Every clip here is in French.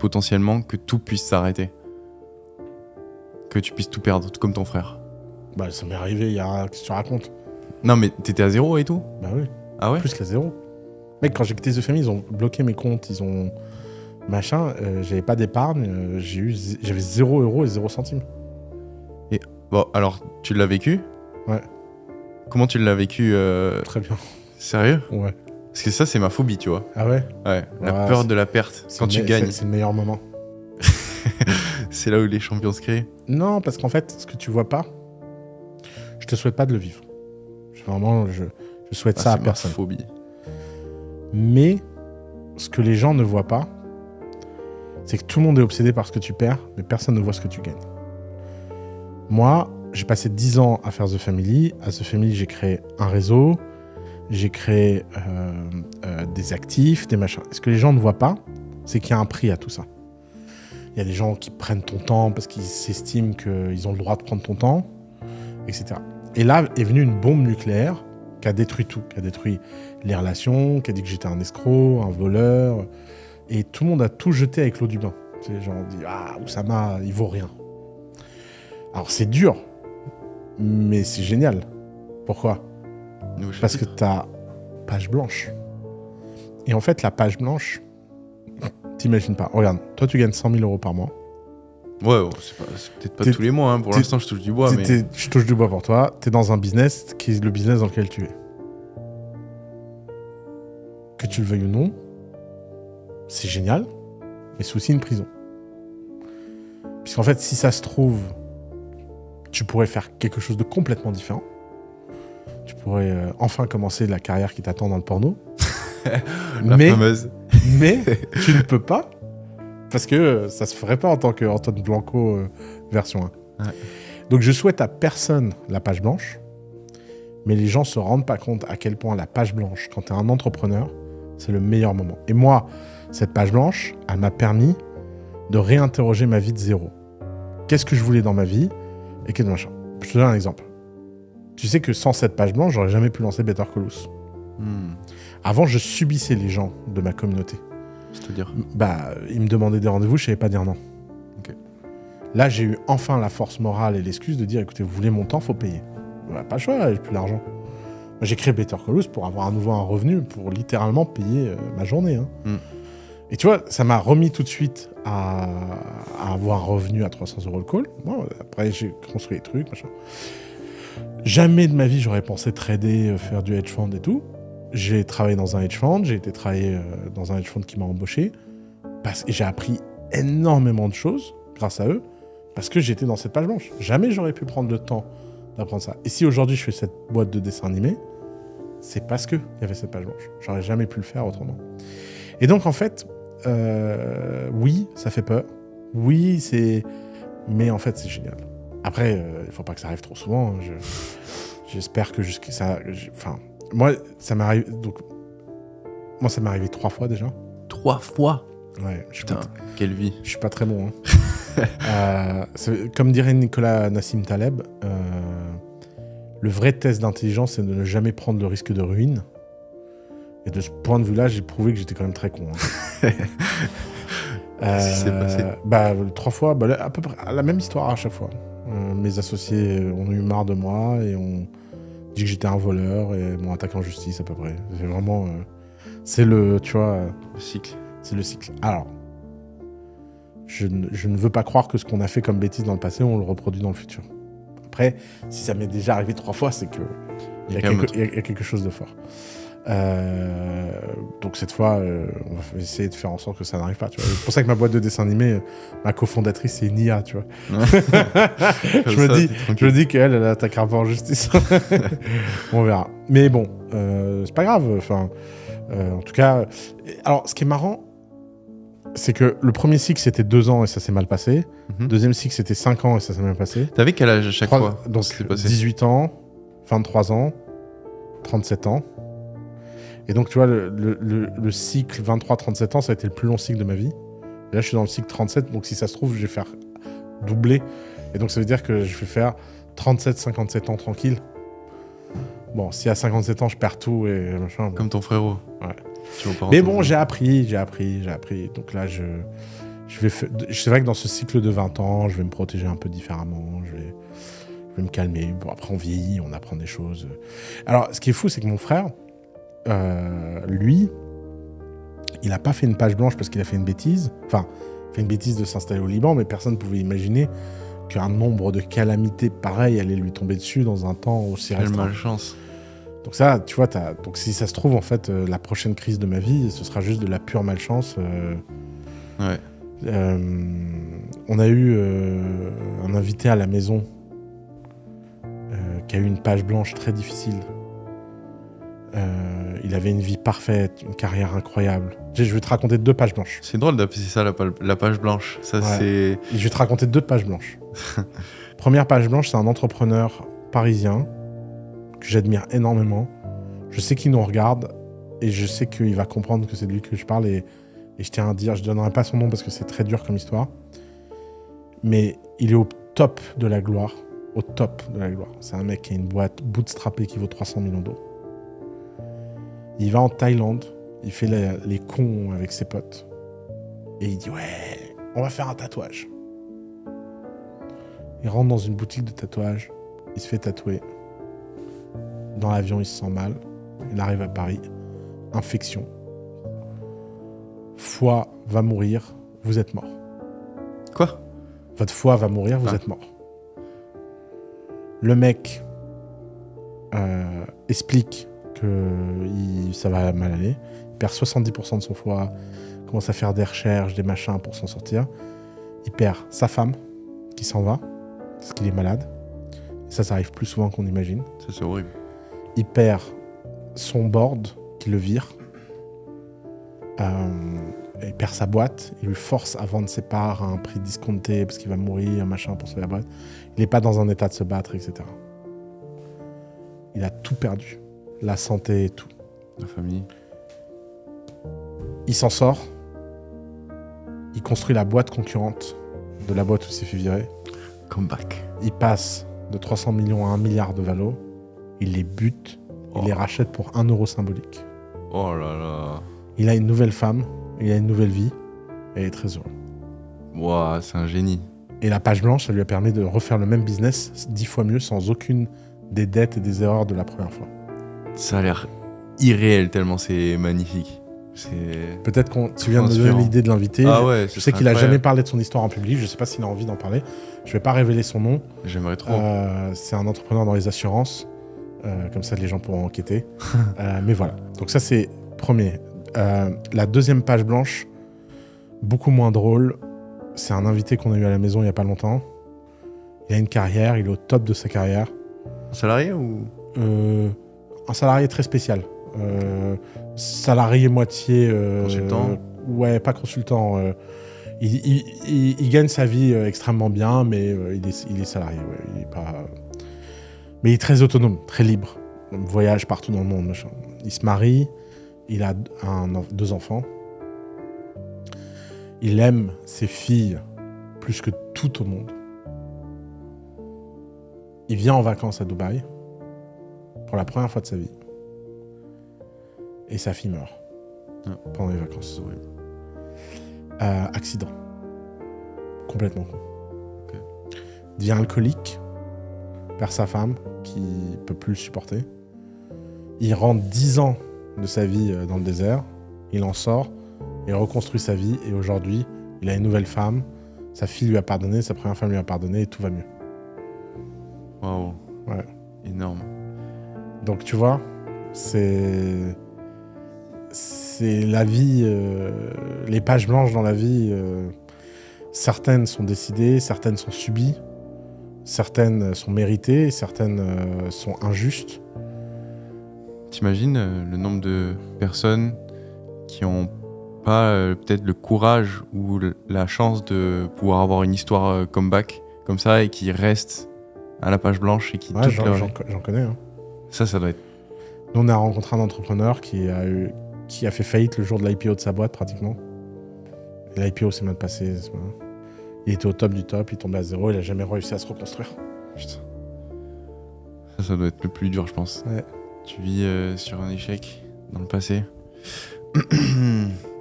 potentiellement que tout puisse s'arrêter. Que tu puisses tout perdre, comme ton frère. Bah, ça m'est arrivé il y a... Qu'est-ce que tu racontes? Non, mais t'étais à 0 et tout? Bah oui. Ah ouais? Plus qu'à 0. Mec, quand j'ai quitté The Family, ils ont bloqué mes comptes, ils ont... Machin, j'avais pas d'épargne, j'avais 0 € et 0 centimes. Et bon, alors, tu l'as vécu? Ouais. Comment tu l'as vécu Très bien. Sérieux? Ouais. Parce que ça, c'est ma phobie, tu vois. Ah ouais? Ouais, la Ouais, peur c'est- de la perte quand tu gagnes. C'est le meilleur moment. C'est là où les champions se créent. Non, parce qu'en fait, ce que tu vois pas, je te souhaite pas de le vivre. Vraiment, je souhaite ça à c'est personne. ma phobie. Mais ce que les gens ne voient pas, c'est que tout le monde est obsédé par ce que tu perds, mais personne ne voit ce que tu gagnes. Moi, j'ai passé 10 ans à faire The Family. À The Family, j'ai créé un réseau, j'ai créé des actifs, des machins. Et ce que les gens ne voient pas, c'est qu'il y a un prix à tout ça. Il y a des gens qui prennent ton temps parce qu'ils s'estiment qu'ils ont le droit de prendre ton temps, etc. Et là est venue une bombe nucléaire qui a détruit tout, qui a détruit les relations, qui a dit que j'étais un escroc, un voleur, et tout le monde a tout jeté avec l'eau du bain. Tu sais, genre on dit ah Oussama, il vaut rien. Alors c'est dur, mais c'est génial. Pourquoi? Parce que t'as page blanche. Et en fait la page blanche, t'imagines pas. Regarde, toi tu gagnes 100 000 € par mois. Ouais, c'est peut-être pas tous les mois. Hein. Pour l'instant, je touche du bois. Mais... Je touche du bois pour toi. T'es dans un business qui est le business dans lequel tu es. Que tu le veuilles ou non, c'est génial, mais c'est aussi une prison. Puisqu'en fait, si ça se trouve, tu pourrais faire quelque chose de complètement différent. Tu pourrais enfin commencer la carrière qui t'attend dans le porno. La fameuse. Mais tu ne peux pas, parce que ça se ferait pas en tant qu'Antoine Blanco version 1. Ouais. Donc je souhaite à personne la page blanche, mais les gens se rendent pas compte à quel point la page blanche, quand tu es un entrepreneur, c'est le meilleur moment. Et moi, cette page blanche, elle m'a permis de réinterroger ma vie de zéro. Qu'est-ce que je voulais dans ma vie et quel machin. Je te donne un exemple. Tu sais que sans cette page blanche, j'aurais jamais pu lancer Better Call Saul. Avant, je subissais les gens de ma communauté. C'est-à-dire ? Bah, ils me demandaient des rendez-vous, je savais pas dire non. Okay. Là, j'ai eu enfin la force morale et l'excuse de dire, écoutez, vous voulez mon temps, faut payer. Bah, pas le choix, j'ai plus d'argent. Moi, j'ai créé Better Call Saul pour avoir à nouveau un revenu, pour littéralement payer ma journée. Hein. Et tu vois, ça m'a remis tout de suite à avoir un revenu à 300 € le call. Bon, après, j'ai construit des trucs, machin. Jamais de ma vie, j'aurais pensé trader, faire du hedge fund et tout. J'ai travaillé dans un hedge fund, j'ai été travailler dans un hedge fund qui m'a embauché. Et j'ai appris énormément de choses grâce à eux, parce que j'étais dans cette page blanche. Jamais j'aurais pu prendre le temps d'apprendre ça. Et si aujourd'hui je fais cette boîte de dessin animé, c'est parce qu'il y avait cette page blanche. J'aurais jamais pu le faire autrement. Et donc en fait, oui, ça fait peur. Oui, mais en fait, c'est génial. Après, il faut pas que ça arrive trop souvent. J'espère que jusqu'à ça... Moi, ça m'est arrivé... Moi, ça m'est arrivé 3 fois déjà. 3 fois? Ouais. Putain, quelle vie. Je suis pas très bon. Hein. Comme dirait Nicolas Nassim Taleb, le vrai test d'intelligence, c'est de ne jamais prendre le risque de ruine. Et de ce point de vue-là, j'ai prouvé que j'étais quand même très con. Hein. Qu'est-ce qui s'est passé? 3 fois, à peu près la même histoire à chaque fois. Mes associés ont eu marre de moi et ont dit que j'étais un voleur et m'ont attaqué en justice à peu près. C'est vraiment... c'est le... Tu vois... le cycle. C'est le cycle. Alors, je ne veux pas croire que ce qu'on a fait comme bêtise dans le passé, on le reproduit dans le futur. Après, si ça m'est déjà arrivé 3 fois, c'est que il y a quelque chose de fort. Donc cette fois, on va essayer de faire en sorte que ça n'arrive pas. Tu vois. C'est pour ça que ma boîte de dessin animé, ma cofondatrice, c'est Nia, tu vois. je me dis qu'elle attaquera pas en justice. On verra. Mais bon, c'est pas grave. Enfin, en tout cas, alors ce qui est marrant, c'est que le premier cycle c'était 2 ans et ça s'est mal passé. Deuxième cycle c'était 5 ans et ça s'est mal passé. T'avais quel âge à chaque fois? Donc 18 ans, 23 ans, 37 ans. Et donc, tu vois, le cycle 23-37 ans, ça a été le plus long cycle de ma vie. Et là, je suis dans le cycle 37, donc si ça se trouve, je vais faire doubler. Et donc, ça veut dire que je vais faire 37-57 ans tranquille. Bon, si à 57 ans, je perds tout et machin... Comme ton frérot. Ouais. Mais bon, j'ai appris. Donc là, C'est vrai que dans ce cycle de 20 ans, je vais me protéger un peu différemment, je vais me calmer. Bon, après, on vieillit, on apprend des choses. Alors, ce qui est fou, c'est que mon frère, lui, il n'a pas fait une page blanche parce qu'il a fait une bêtise. Enfin, fait une bêtise de s'installer au Liban, mais personne ne pouvait imaginer qu'un nombre de calamités pareilles allait lui tomber dessus dans un temps aussi Quelle restreint. malchance. Donc ça, tu vois, donc si ça se trouve, en fait, la prochaine crise de ma vie, ce sera juste de la pure malchance. Ouais. On a eu un invité à la maison qui a eu une page blanche très difficile. Il avait une vie parfaite, une carrière incroyable. Je vais te raconter 2 pages blanches. C'est drôle d'appeler ça la page blanche. Ça, Ouais. c'est... Et je vais te raconter 2 pages blanches. Première page blanche, c'est un entrepreneur parisien que j'admire énormément. Je sais qu'il nous regarde et je sais qu'il va comprendre que c'est de lui que je parle. Et je tiens à dire, je ne donnerai pas son nom parce que c'est très dur comme histoire. Mais il est au top de la gloire. Au top de la gloire. C'est un mec qui a une boîte bootstrappée qui vaut 300 millions d'euros. Il va en Thaïlande, il fait les cons avec ses potes. Et il dit, ouais, on va faire un tatouage. Il rentre dans une boutique de tatouage, il se fait tatouer. Dans l'avion, il se sent mal. Il arrive à Paris. Infection. Foie va mourir, vous êtes mort. Quoi ? Votre foie va mourir, vous êtes mort. Le mec explique que ça va mal aller. Il perd 70% de son foie, commence à faire des recherches, des machins pour s'en sortir. Il perd sa femme, qui s'en va, parce qu'il est malade. Et ça arrive plus souvent qu'on imagine. Ça, c'est horrible. Il perd son board, qui le vire. Il perd sa boîte. Il lui force à vendre ses parts à un prix discounté, parce qu'il va mourir, machin, pour sauver la boîte. Il n'est pas dans un état de se battre, etc. Il a tout perdu. La santé et tout. La famille. Il s'en sort. Il construit la boîte concurrente de la boîte où il s'est fait virer. Comeback. Il passe de 300 millions à 1 milliard de valo. Il les bute. Il les rachète pour 1 euro symbolique. Oh là là. Il a une nouvelle femme. Il a une nouvelle vie. Et il est très heureux. Ouah, c'est un génie. Et la page blanche, ça lui a permis de refaire le même business 10 fois mieux sans aucune des dettes et des erreurs de la première fois. Ça a l'air irréel tellement c'est magnifique. Peut-être tu viens de me donner l'idée de l'inviter. Ah ouais, je sais qu'il a jamais parlé de son histoire en public. Je sais pas s'il a envie d'en parler. Je vais pas révéler son nom. J'aimerais trop. C'est un entrepreneur dans les assurances. Comme ça, les gens pourront enquêter. Mais voilà. Donc ça, c'est premier. La deuxième page blanche, beaucoup moins drôle. C'est un invité qu'on a eu à la maison il y a pas longtemps. Il a une carrière. Il est au top de sa carrière. Un salarié ou un salarié très spécial. Salarié moitié... consultant. Ouais, pas consultant. Il gagne sa vie extrêmement bien, mais il est salarié. Ouais, il est pas... Mais il est très autonome, très libre. Il voyage partout dans le monde. Machin. Il se marie, il a 2 enfants. Il aime ses filles plus que tout au monde. Il vient en vacances à Dubaï pour la première fois de sa vie. Et sa fille meurt pendant les vacances. Accident. Complètement con. Okay. Il devient alcoolique, perd sa femme qui peut plus le supporter. Il rentre 10 ans de sa vie dans le désert. Il en sort, il reconstruit sa vie et aujourd'hui, il a une nouvelle femme. Sa fille lui a pardonné, sa première femme lui a pardonné et tout va mieux. Waouh. Ouais. Énorme. Donc tu vois, c'est la vie, les pages blanches dans la vie. Certaines sont décidées, certaines sont subies, certaines sont méritées, certaines sont injustes. T'imagines le nombre de personnes qui ont pas peut-être le courage ou la chance de pouvoir avoir une histoire comeback comme ça et qui restent à la page blanche et qui Ouais, j'en connais. Hein. Ça doit être... Nous, on a rencontré un entrepreneur qui a fait faillite le jour de l'IPO de sa boîte, pratiquement. Et l'IPO s'est mal passé. Il était au top du top, il tombait à zéro, il a jamais réussi à se reconstruire. Putain. Ça doit être le plus dur, je pense. Ouais. Tu vis sur un échec dans le passé.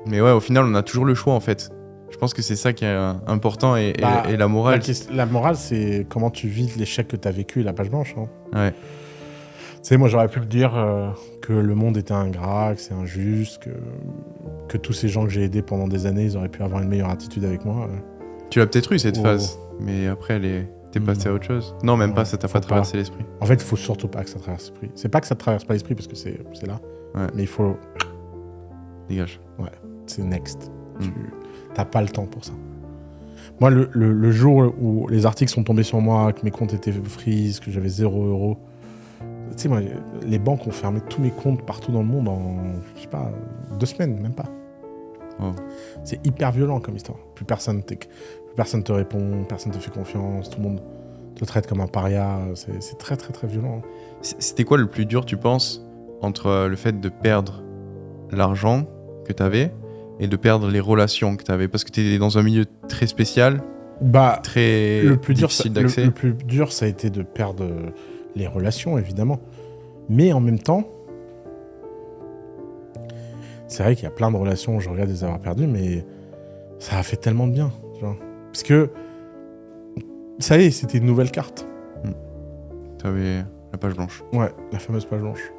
Mais ouais, au final, on a toujours le choix, en fait. Je pense que c'est ça qui est important et la La, morale. la morale, c'est comment tu vis l'échec que tu as vécu et la page blanche. Hein. Ouais. Tu sais, moi, j'aurais pu me dire que le monde était ingrat, que c'est injuste, que tous ces gens que j'ai aidés pendant des années, ils auraient pu avoir une meilleure attitude avec moi. Tu l'as peut-être eu cette phase, mais après, t'es passé à autre chose. Non, même pas, ça t'a pas traversé l'esprit. En fait, il faut surtout pas que ça traverse l'esprit. C'est pas que ça te traverse pas l'esprit parce que c'est là, mais il faut. Dégage. Ouais, c'est next. T'as pas le temps pour ça. Moi, le jour où les articles sont tombés sur moi, que mes comptes étaient freeze, que j'avais 0 €, tu sais, moi, les banques ont fermé tous mes comptes partout dans le monde en, je sais pas, 2 semaines, même pas. Oh. C'est hyper violent comme histoire. Plus personne te répond, personne te fait confiance, tout le monde te traite comme un paria. C'est très, très, très violent. C'était quoi le plus dur, tu penses, entre le fait de perdre l'argent que t'avais et de perdre les relations que t'avais? Parce que t'étais dans un milieu très spécial, très difficile d'accès. Le plus dur, ça a été de perdre les relations, évidemment. Mais en même temps, c'est vrai qu'il y a plein de relations où je regrette de les avoir perdues, mais ça a fait tellement de bien. Tu vois. Parce que, ça y est, c'était une nouvelle carte. T'avais la page blanche. Ouais, la fameuse page blanche.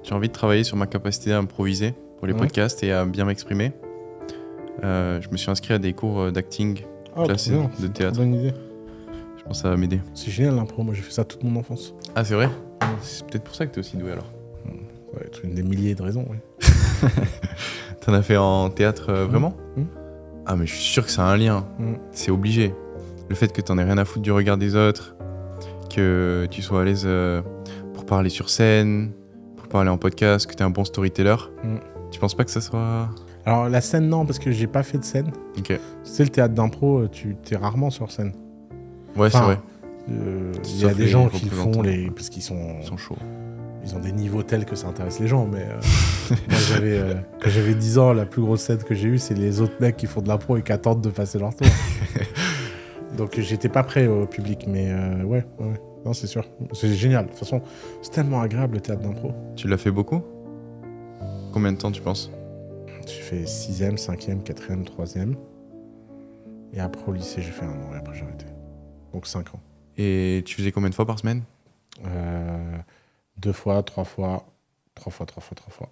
J'ai envie de travailler sur ma capacité à improviser pour les podcasts et à bien m'exprimer. Je me suis inscrit à des cours d'acting classés, de théâtre. Bonne idée. Je pense que ça va m'aider. C'est génial l'impro, moi j'ai fait ça toute mon enfance. Ah, c'est vrai? C'est peut-être pour ça que t'es aussi doué alors. Ça va être une des milliers de raisons, oui. T'en as fait en théâtre vraiment? Ah, mais je suis sûr que ça a un lien. C'est obligé. Le fait que t'en aies rien à foutre du regard des autres, que tu sois à l'aise pour parler sur scène, pour parler en podcast, que t'es un bon storyteller. Tu penses pas que ça soit... Alors la scène, non, parce que j'ai pas fait de scène. Ok. Tu sais, le théâtre d'impro, tu t'es rarement sur scène. Ouais, c'est vrai. Il y a des gens qui le font parce qu'ils sont chauds. Ils ont des niveaux tels que ça intéresse les gens, mais moi quand j'avais 10 ans, la plus grosse scène que j'ai eue, c'est les autres mecs qui font de l'impro et qui attendent de passer leur tour. Donc j'étais pas prêt au public, mais ouais. Non, c'est sûr. C'est génial. De toute façon, c'est tellement agréable le théâtre d'impro. Tu l'as fait beaucoup? Combien de temps tu penses? J'ai fait 6e, 5e, 4e, 3e. Et après au lycée, j'ai fait 1 an et après j'ai arrêté. Donc 5 ans. Et tu faisais combien de fois par semaine? 2 fois, 3 fois, 3 fois, 3 fois, 3 fois.